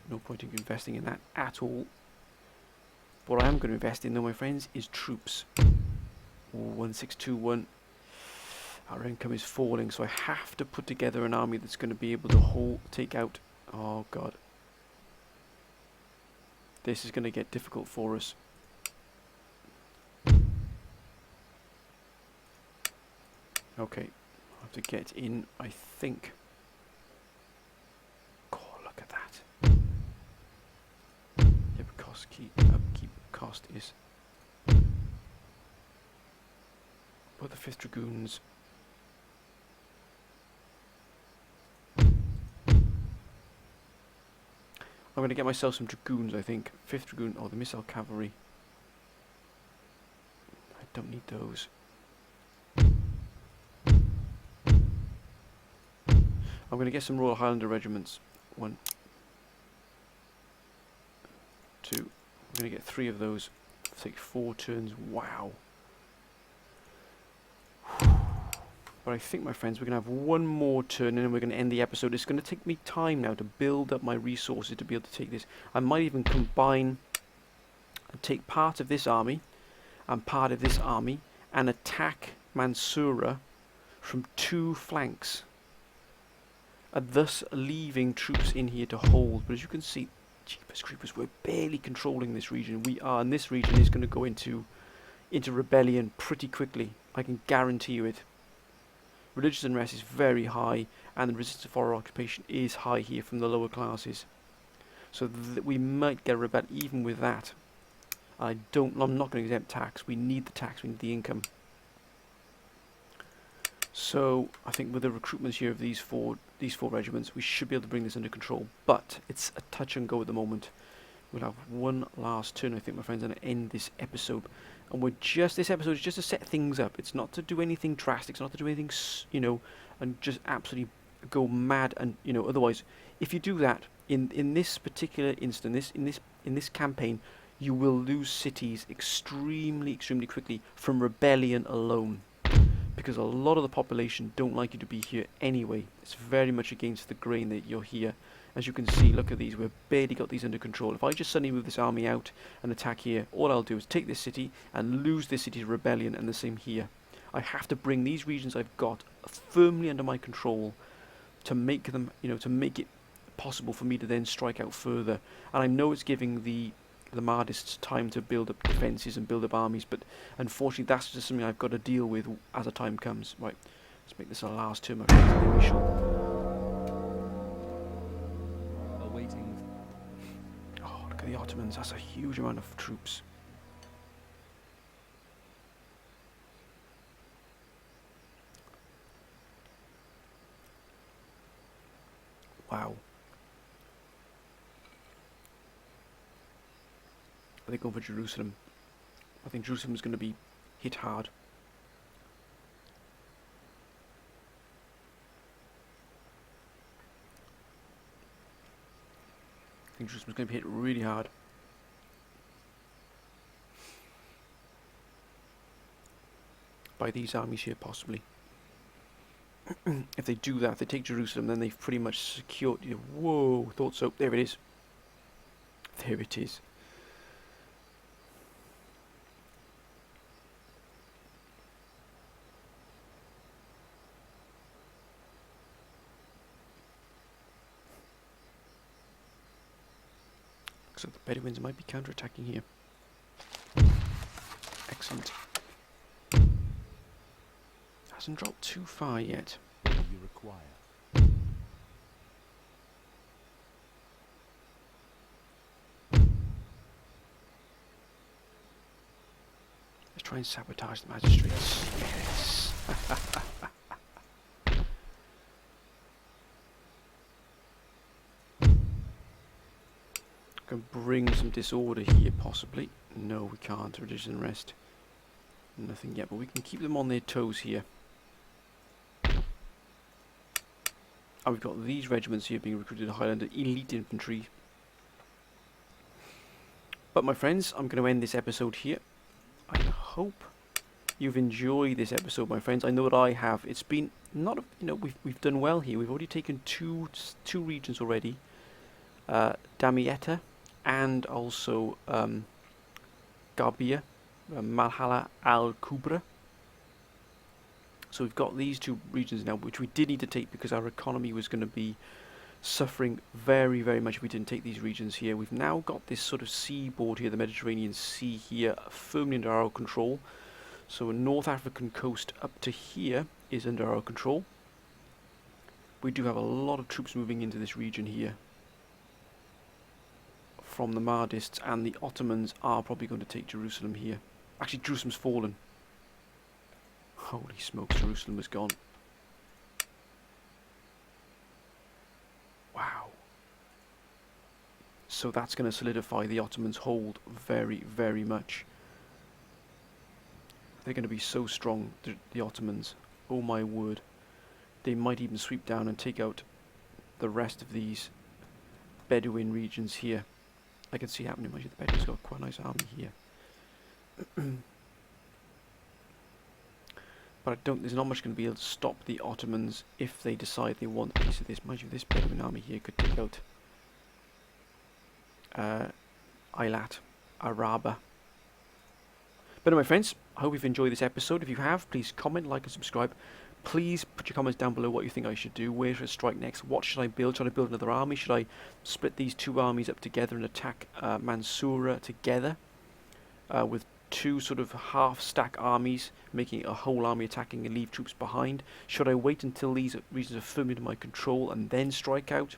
No point in investing in that at all. What I am going to invest in, though, my friends, is troops. Ooh, 1621. Our income is falling, so I have to put together an army that's going to be able to take out. Oh God, this is going to get difficult for us. Okay, I have to get in. I think. God, look at that. Yeah, because upkeep cost is. But the 5th Dragoons. I'm going to get myself some Dragoons, I think. 5th Dragoon. Oh, the Missile Cavalry. I don't need those. I'm going to get some Royal Highlander regiments. 1, 2. I'm going to get 3 of those. Take 4 turns. Wow. But I think, my friends, we're going to have one more turn and then we're going to end the episode. It's going to take me time now to build up my resources to be able to take this. I might even combine and take part of this army and part of this army and attack Mansoura from 2 flanks. And thus leaving troops in here to hold. But as you can see, jeepers creepers, we're barely controlling this region. We are, and this region is going to go into rebellion pretty quickly. I can guarantee you it. Religious unrest is very high, and the resistance to foreign occupation is high here from the lower classes. So we might get a rebellion even with that. I'm not going to exempt tax. We need the tax. We need the income. So I think with the recruitments here of these four regiments, we should be able to bring this under control. But it's a touch and go at the moment. We'll have one last turn, I think, my friends, and end this episode. And this episode is just to set things up. It's not to do anything drastic. It's not to do anything, and just absolutely go mad. And otherwise, if you do that in this particular instance, in this campaign, you will lose cities extremely quickly from rebellion alone. Because a lot of the population don't like you to be here anyway. It's very much against the grain that you're here. As you can see, look at these. We've barely got these under control. If I just suddenly move this army out and attack here, all I'll do is take this city and lose this city to rebellion, and the same here. I have to bring these regions I've got firmly under my control to make them, to make it possible for me to then strike out further. And I know it's giving the Mahdists time to build up defences and build up armies, but unfortunately that's just something I've got to deal with as the time comes. Right, let's make this our last turn, my friends, and then we shall... Oh, look at the Ottomans, that's a huge amount of troops. Wow. I think over Jerusalem. I think Jerusalem is going to be hit hard. I think Jerusalem is going to be hit really hard. By these armies here, possibly. If they do that, if they take Jerusalem, then they've pretty much secured... Whoa, thought so. There it is. There it is. So the Bedouins might be counter-attacking here. Excellent. Hasn't dropped too far yet. What do you require? Let's try and sabotage the magistrates. Yes. can bring some disorder here, possibly. No, we can't. Religious unrest. Nothing yet, but we can keep them on their toes here. And we've got these regiments here being recruited Highlander elite infantry. But my friends, I'm going to end this episode here. I hope you've enjoyed this episode, my friends. I know that I have. It's been not, we've done well here. We've already taken two regions already, Damietta and also Garbia, Mahala, Al-Kubra. So we've got these two regions now, which we did need to take because our economy was going to be suffering very, very much if we didn't take these regions here. We've now got this sort of seaboard here, the Mediterranean Sea here, firmly under our control. So a North African coast up to here is under our control. We do have a lot of troops moving into this region here from the Mahdists, and the Ottomans are probably going to take Jerusalem here. Actually, Jerusalem's fallen. Holy smokes, Jerusalem is gone. Wow. So that's going to solidify the Ottomans' hold very, very much. They're going to be so strong, the Ottomans. Oh my word. They might even sweep down and take out the rest of these Bedouin regions here. I can see happening. The Bedouins got quite a nice army here. But there's not much going to be able to stop the Ottomans if they decide they want a piece of this. Mind you, this Bedouin army here could take out Eilat, Araba. But anyway, friends, I hope you've enjoyed this episode. If you have, please comment, like and subscribe. Please put your comments down below what you think I should do. Where should I strike next? What should I build? Should I build another army? Should I split these two armies up together and attack Mansoura together with two sort of half-stack armies, making a whole army attacking and leave troops behind? Should I wait until these regions are firmly under my control and then strike out?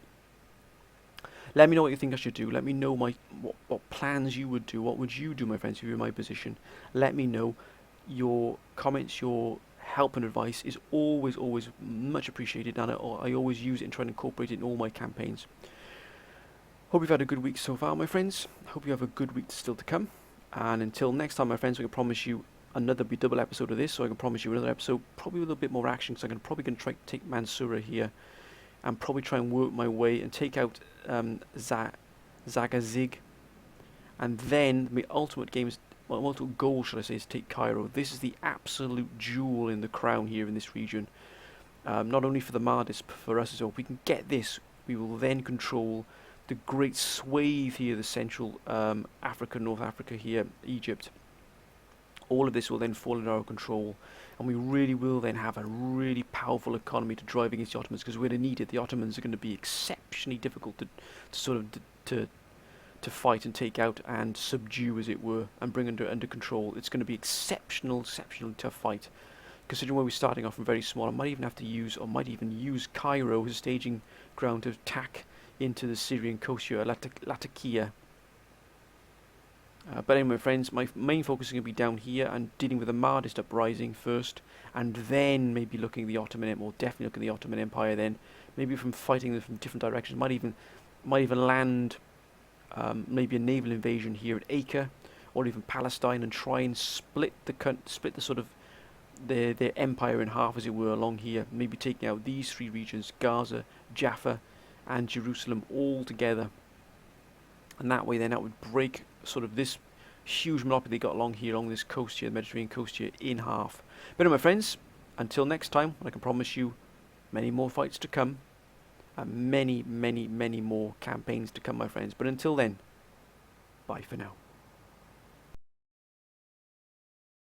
Let me know what you think I should do. Let me know what plans you would do. What would you do, my friends, if you were in my position? Let me know. Your comments, your help and advice is always, always much appreciated, and I always use it and try and incorporate it in all my campaigns. Hope you've had a good week so far, my friends. Hope you have a good week still to come. And until next time, my friends, I can promise you another double episode of this, so I can promise you another episode, probably with a little bit more action, so I'm probably going to try to take Mansoura here, and probably try and work my way and take out Zagazig, and then my ultimate goal, should I say, is to take Cairo. This is the absolute jewel in the crown here in this region, not only for the Mahdists, but for us as well. If we can get this, we will then control the great swathe here, the central Africa, North Africa here, Egypt. All of this will then fall under our control, and we really will then have a really powerful economy to drive against the Ottomans, because we're going to need it. The Ottomans are going to be exceptionally difficult to fight and take out and subdue, as it were, and bring under control. It's going to be exceptionally tough fight, considering where we're starting off from very small. I might even use Cairo as a staging ground to attack into the Syrian coast here, Latakia. But anyway, friends, my main focus is going to be down here and dealing with the Mahdist uprising first, and then maybe looking at the Ottoman Empire, or definitely looking at the Ottoman Empire then, maybe from fighting them from different directions. Might even land maybe a naval invasion here at Acre, or even Palestine, and try and split the sort of their empire in half, as it were, along here. Maybe taking out these three regions, Gaza, Jaffa, and Jerusalem all together. And that way then that would break sort of this huge monopoly they got along this coast here, the Mediterranean coast here, in half. But anyway, my friends, until next time, I can promise you many more fights to come, and many, many, many more campaigns to come, my friends. But until then, bye for now.